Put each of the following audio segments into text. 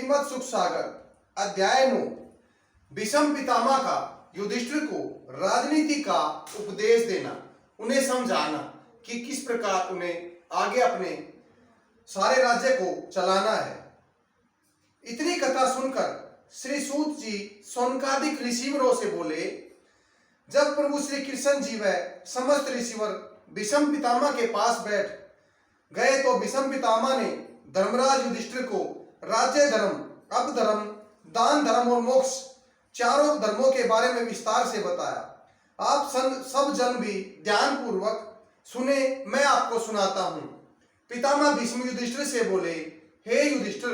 श्रीमद् सुख सागर अध्याय 9 विषम पितामह का युधिष्ठिर को राजनीति का उपदेश देना, उन्हें समझाना कि किस प्रकार उन्हें आगे अपने सारे राज्य को चलाना है। इतनी कथा सुनकर श्री सूत जी सौनकादिक ऋषिवरों से बोले, जब प्रभु श्री कृष्ण जी व समस्त ऋषिवर विषम पितामह के पास बैठ गए तो विषम पितामह ने धर्मराज युधिष्ठिर को राज्य धर्म, अपधर्म, दान धर्म और मोक्ष चारों धर्मों के बारे में विस्तार से बताया। आप सब जन भी ध्यान पूर्वक सुने, मैं आपको सुनाता हूं। पितामह भीष्म युधिष्ठिर से बोले, हे युधिष्ठिर,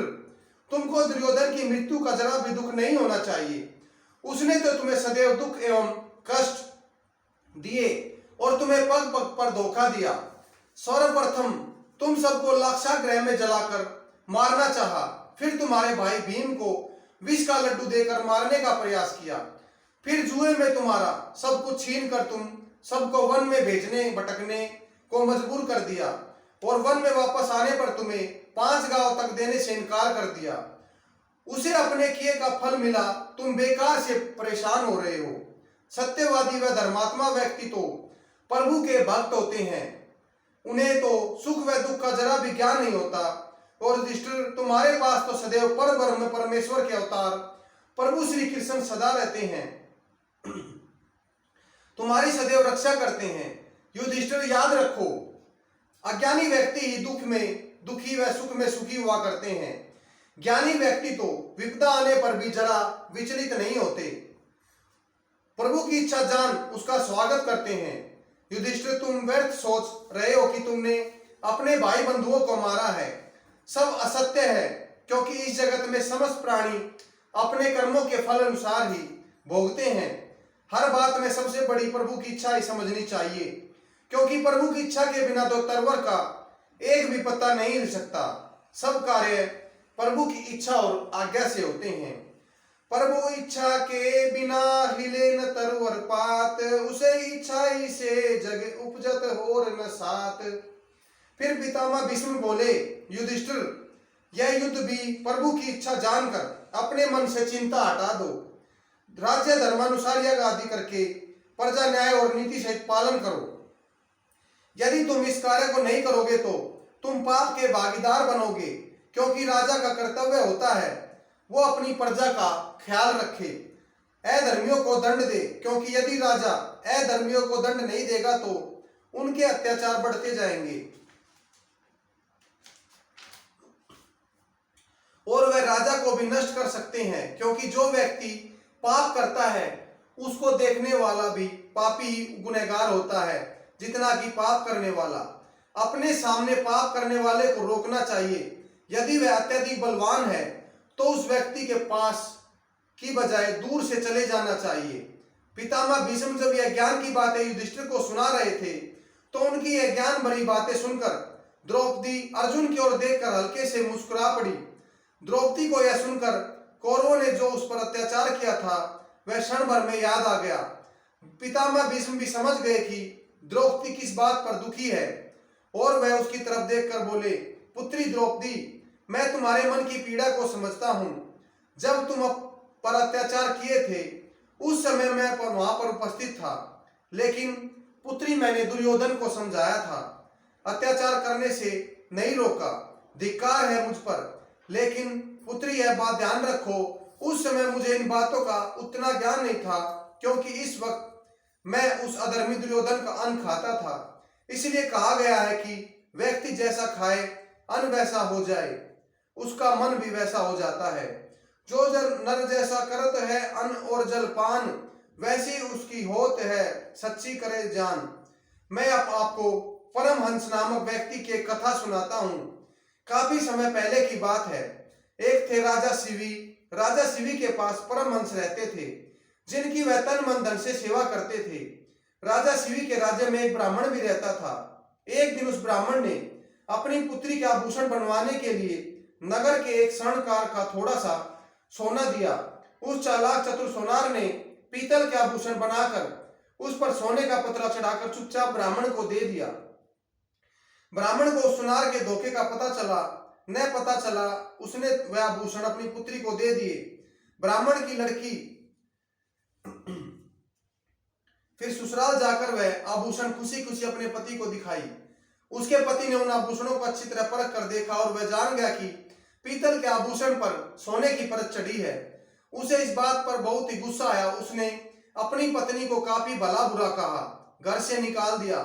तुमको दुर्योधन की मृत्यु का जरा भी दुख नहीं होना चाहिए। उसने तो तुम्हें सदैव दुख एवं कष्ट दिए और तुम्हें पग पग पर धोखा दिया। सर्वप्रथम तुम सबको लाक्षागृह में जलाकर मारना चाहा, फिर तुम्हारे भाई भीम को विष का लड्डू देकर मारने का प्रयास किया, फिर जुए में तुम्हारा सब कुछ छीन कर तुम सबको वन में भेजने भटकने को मजबूर कर दिया और वन में वापस आने पर तुम्हें 5 गांव तक देने से इनकार कर दिया। उसे अपने किए का फल मिला, तुम बेकार से परेशान हो रहे हो। सत्यवादी व धर्मात्मा व्यक्ति तो प्रभु के भक्त होते हैं, उन्हें तो सुख व दुख का जरा भी ज्ञान नहीं होता। और युधिष्ठिर, तुम्हारे पास तो सदैव परब्रह्म परमेश्वर के अवतार प्रभु श्री कृष्ण सदा रहते हैं, तुम्हारी सदैव रक्षा करते हैं। युधिष्ठिर, याद रखो, अज्ञानी व्यक्ति ही दुख में दुखी व सुख में सुखी हुआ करते हैं। ज्ञानी व्यक्ति तो विपदा आने पर भी जरा विचलित नहीं होते, प्रभु की इच्छा जान उसका स्वागत करते हैं। युधिष्ठिर, तुम व्यर्थ सोच रहे हो कि तुमने अपने भाई बंधुओं को मारा है। सब असत्य है, क्योंकि इस जगत में समस्त प्राणी अपने कर्मों के फल अनुसार ही भोगते हैं। हर बात में सबसे बड़ी प्रभु की इच्छा ही समझनी चाहिए, क्योंकि प्रभु की इच्छा के बिना तो तरवर का एक भी पत्ता नहीं हिल सकता। सब कार्य प्रभु की इच्छा और आज्ञा से होते हैं। प्रभु इच्छा के बिना हिले न तरवर पात, उसे इच्छा ही से जग उपजत होर न सात। फिर पितामह भीष्म बोले, युधिष्ठिर, यह युद्ध भी प्रभु की इच्छा जानकर अपने मन से चिंता हटा दो। राज्य धर्मानुसार यज्ञ आदि करके प्रजा न्याय और नीति सहित पालन करो। यदि तुम इस कार्य को नहीं करोगे तो तुम पाप के भागीदार बनोगे, क्योंकि राजा का कर्तव्य होता है वो अपनी प्रजा का ख्याल रखे, अधर्मियों को दंड दे, क्योंकि यदि राजा अधर्मियों को दंड नहीं देगा तो उनके अत्याचार बढ़ते जाएंगे और वह राजा को भी नष्ट कर सकते हैं। क्योंकि जो व्यक्ति पाप करता है उसको देखने वाला भी पापी गुनहगार होता है जितना कि पाप करने वाला। अपने सामने पाप करने वाले को रोकना चाहिए। यदि वह अत्यधिक बलवान है तो उस व्यक्ति के पास की बजाय दूर से चले जाना चाहिए। पितामह भीष्म जब यह ज्ञान की बातें युधिष्ठिर को सुना रहे थे तो उनकी यह ज्ञान भरी बातें सुनकर द्रौपदी अर्जुन की ओर देखकर हल्के से मुस्कुरा पड़ी। द्रौपदी को यह सुनकर कौरवों ने जो उस पर अत्याचार किया था वह क्षण भर में याद आ गया। पितामह भीष्म भी समझ गए कि द्रौपदी किस बात पर दुखी है और वह उसकी तरफ देखकर बोले, पुत्री द्रौपदी, मैं तुम्हारे मन की पीड़ा को समझता हूं। जब तुम पर अत्याचार किए थे उस समय मैं वहां पर उपस्थित था, लेकिन पुत्री मैंने दुर्योधन को समझाया था, अत्याचार करने से नहीं रोका। धिक्कार है मुझ पर, लेकिन पुत्री यह बात ध्यान रखो, उस समय मुझे इन बातों का उतना ज्ञान नहीं था, क्योंकि इस वक्त मैं उस अधर्मी दुर्योधन का अन्न खाता था। इसलिए कहा गया है कि व्यक्ति जैसा खाए अन्न वैसा हो जाए, उसका मन भी वैसा हो जाता है। जो नर जैसा करत है अन्न और जलपान, वैसी उसकी होत है सच्ची करे जान। मैं अब आपको परमहंस नामक व्यक्ति की कथा सुनाता हूँ। काफी समय पहले की बात है। एक थे राजा शिवी। राजा शिवी के पास परमहंस रहते थे, जिनकी वह तन मन धन से सेवा करते थे। राजा शिवी के राज्य में एक ब्राह्मण भी रहता था। एक दिन उस ब्राह्मण ने अपनी पुत्री के आभूषण बनवाने के लिए नगर के एक स्वर्णकार का थोड़ा सा सोना दिया। उस चालाक चतुर सोनार ने पीतल के आभूषण बनाकर उस पर सोने का पतरा चढ़ाकर चुपचाप ब्राह्मण को दे दिया। ब्राह्मण को उस सुनार के धोखे का पता चला न पता चला उसने वह आभूषण अपनी पुत्री को दे दिए। ब्राह्मण की लड़की फिर ससुराल जाकर वह आभूषण खुशी खुशी अपने पति को दिखाई। उसके पति ने उन आभूषणों को अच्छी तरह परख कर देखा और वह जान गया कि पीतल के आभूषण पर सोने की परत चढ़ी है। उसे इस बात पर बहुत ही गुस्सा आया। उसने अपनी पत्नी को काफी भला बुरा कहा, घर से निकाल दिया।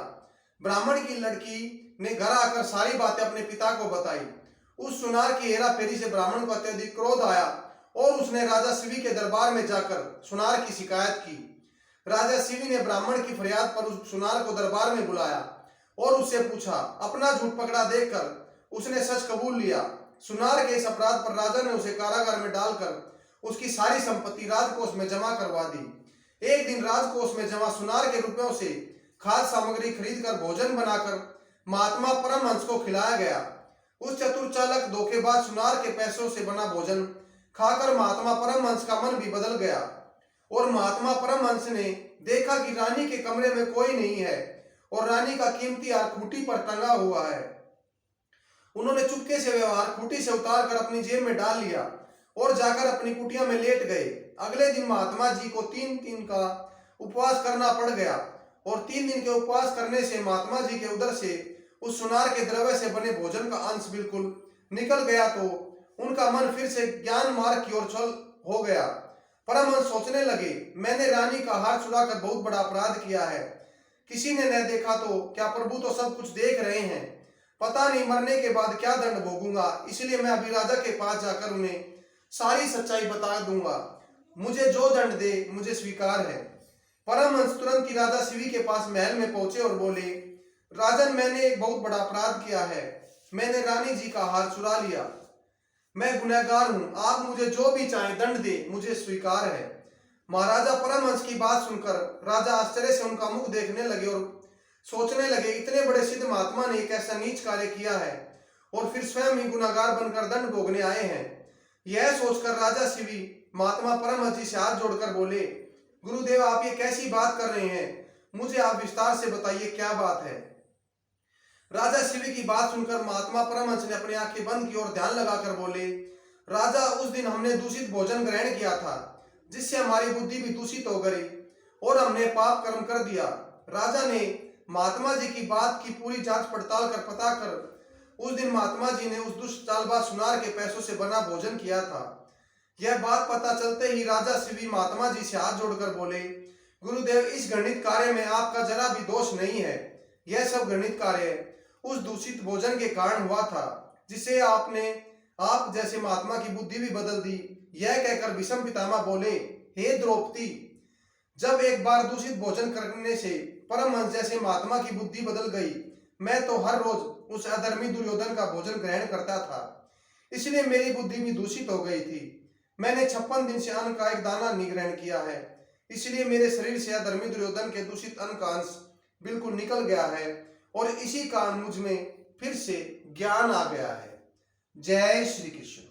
ब्राह्मण की लड़की ने घर आकर सारी बातें अपने पिता को बताई। उस सुनार की हेराफेरी से ब्राह्मण को अत्यधिक क्रोध आया और उसने राजा शिवी के दरबार में जाकर सुनार की शिकायत की। राजा शिवी ने ब्राह्मण की फरियाद पर उस सुनार को दरबार में बुलाया और उससे पूछा। अपना झूठ पकड़ा देखकर उसने सच कबूल लिया। सुनार के इस अपराध पर राजा ने उसे कारागार में डालकर उसकी सारी संपत्ति राजकोष में जमा करवा दी। एक दिन राजकोष में जमा सुनार के रुपयों से खाद्य सामग्री खरीदकर भोजन बनाकर महात्मा परमहंस को खिलाया गया। उस चतुर चालक धोखेबाज सुनार के पैसों से बना भोजन खाकर महात्मा परमहंस का मन भी बदल गया और महात्मा परमहंस ने देखा कि रानी के कमरे में कोई नहीं है और रानी का कीमती हार खूंटी पर टंगा हुआ है। उन्होंने चुपके से वह हार खूंटी से उतारकर अपनी जेब में डाल लिया और जाकर अपनी कुटिया में लेट गए। अगले दिन महात्मा जी को 3 दिन का उपवास करना पड़ गया और 3 दिन के उपवास करने से महात्मा जी के उदर से उस सुनार के द्रव्य से बने भोजन का अंश बिल्कुल निकल गया तो उनका मन फिर से ज्ञान मार्ग की ओर चल हो गया। परमहंस सोचने लगे, मैंने रानी का हार चुराकर बहुत बड़ा अपराध किया है। किसी ने न देखा तो क्या प्रभु तो सब कुछ देख रहे हैं। पता नहीं मरने के बाद क्या दंड भोगूंगा, इसलिए मैं अभी राजा के पास जाकर उन्हें सारी सच्चाई बता दूंगा। मुझे जो दंड दे मुझे स्वीकार है। परमहंस तुरंत ही राजा शिवी के पास महल में पहुंचे और बोले, राजन, मैंने एक बहुत बड़ा अपराध किया है। मैंने रानी जी का हार चुरा लिया। मैं गुनहगार हूं। आप मुझे जो भी चाहे दंड दे मुझे स्वीकार है। महाराजा परमहंस की बात सुनकर राजा आश्चर्य से उनका मुख देखने लगे और सोचने लगे, इतने बड़े सिद्ध महात्मा ने एक ऐसा नीच कार्य किया है और फिर स्वयं ही गुनहगार बनकर दंड भोगने आए हैं। यह सोचकर राजा शिवी महात्मा परमहंस जी से हाथ जोड़कर बोले, गुरुदेव, आप ये कैसी बात कर रहे हैं? मुझे आप विस्तार से बताइए, क्या बात है? राजा शिवी की बात सुनकर महात्मा परमहंस ने अपनी आंखें बंद की और ध्यान लगाकर बोले, राजा, उस दिन हमने दूषित भोजन ग्रहण किया था जिससे हमारी बुद्धि भी दूषित हो गई और हमने पाप कर्म कर दिया। राजा ने महात्मा जी की बात की पूरी जांच पड़ताल कर पता कर उस दिन महात्मा जी ने उस दुष्ट चालबाज सुनार के पैसों से बना भोजन किया था। यह बात पता चलते ही राजा शिवी महात्मा जी से हाथ जोड़कर बोले, गुरुदेव, इस घृणित कार्य में आपका जरा भी दोष नहीं है। यह सब घृणित कार्य उस दूषित भोजन के कारण हुआ था जिससे आप जैसे महात्मा की बुद्धि भी बदल दी। यह कहकर भीष्म पितामह बोले, हे द्रौपदी, जब एक बार दूषित भोजन करने से परमहंस जैसे महात्मा की बुद्धि बदल गई, मैं तो हर रोज उस अधर्मी दुर्योधन का भोजन ग्रहण करता था, इसलिए मेरी बुद्धि भी दूषित हो गई थी। मैंने 56 दिन से अन्न का एक दाना नहीं ग्रहण किया है, इसलिए मेरे शरीर से अधर्मी दुर्योधन के दूषित अन्न का अंश बिल्कुल निकल गया है और इसी कारण मुझ में फिर से ज्ञान आ गया है। जय श्री कृष्ण।